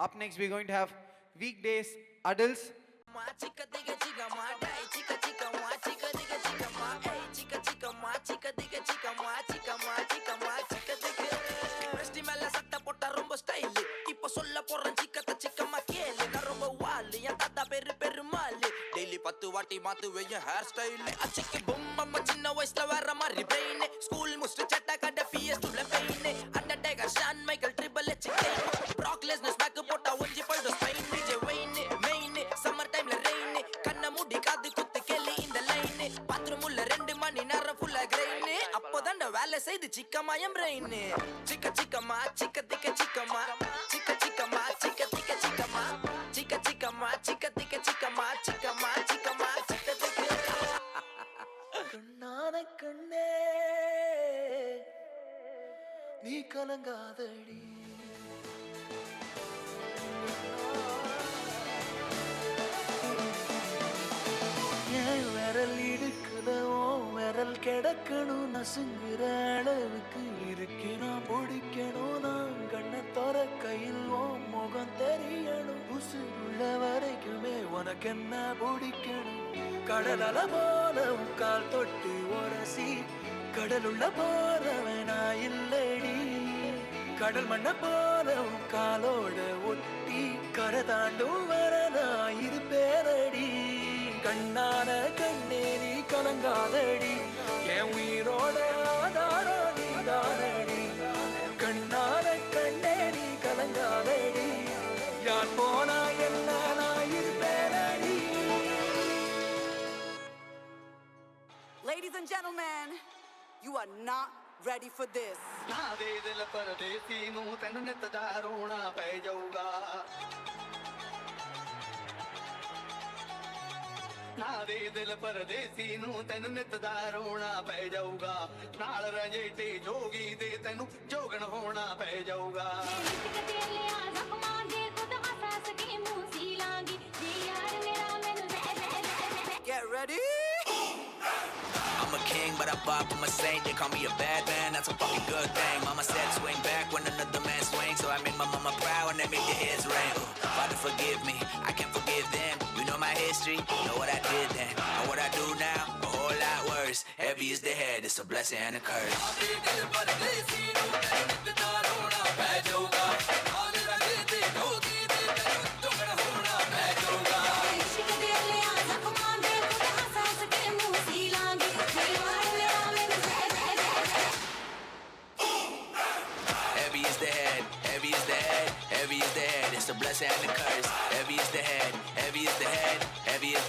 Up next, we're going to have weekdays adults. Daily பத்து வாட்டி மாத்துவேன் hair style அச்சிக்கு பொம்ம சின்ன வயசுல வேற மாதிரி பிரெயின் ஸ்கூல் முடிச்சு சட்டா கட்ட PS2ல pain Undertaker Shawn Michael triple H Brock Lesnar ஸ்பேக் போட்டா ஒஞ்சி போய்டும் spine Vijay vein main summer டைம்ல ரெயின் கண்ண மூடி காது குத்து கேளு இந்த லைன் பாத்ரூம் உள்ள 2 மணி நேரம் ஃபுல்லா கிரைன் அப்போதான் வேலை செய்து சிக்கமாயம் பிரெயின் சிக்க சிக்கமா சிக்க திக்க சிக்கமா சிக்க சிக்கமா சிக்க திக்க சிக்கமா சிக்க சிக்கமா சிக்க திக்க சிக்கமா சிக்கமா சிக்கமா சிக்க திக்க கண்ணான கண்ணே நீ கலங்காதடி ஏன் விரல் இடுக்குதோ விரல் கிடக்கணும் நசுங்குற அளவுக்கு இருக்கு நான் பிடிக்கணும் நான் கண்ணை தர கையில் முகம் தெரியணும் உசுருள்ள வரைக்குமே உனக்கு என்ன பிடிக்கணும் கடல் அல போல கால் தொட்டு உரசி கடலுள்ள போறவனா இல்லடி கடல் மண்ண போல காலோட ஒட்டி கரை தாண்டும் வரனா இது பேரடி கண்ணான கண்ணே நீ கலங்காதடி என் உயிரோட ஆதாரம் நீ தானடி கண்ணான கண்ணே நீ கலங்காதடி யார் போனா என்ன நான் இருப்பேனடி. Ladies and gentlemen, you are not ready for this. ना दे दिल परदेसी नू तेन नित दा रोना पै जाऊगा ना दे दिल परदेसी नू तेन नित दा रोना पै जाऊगा नाल रजेटे जोगी दे तेनू जोगन होना पै जाऊगा Get ready. I'm a king, but I bop, I'm a saint. They call me a bad man, that's a fucking good thing. Mama said swing back when another man swings, so I made my mama proud and they made the heads ring. Father forgive me, I can't forgive them. You know my history, know what I did then. And what I do now, a whole lot worse. Heavy is the head, it's a blessing and a curse. Heavy is the head, heavy is the head, heavy is the head. It's a blessing and a curse. Heavy is the head, heavy is the head, heavy is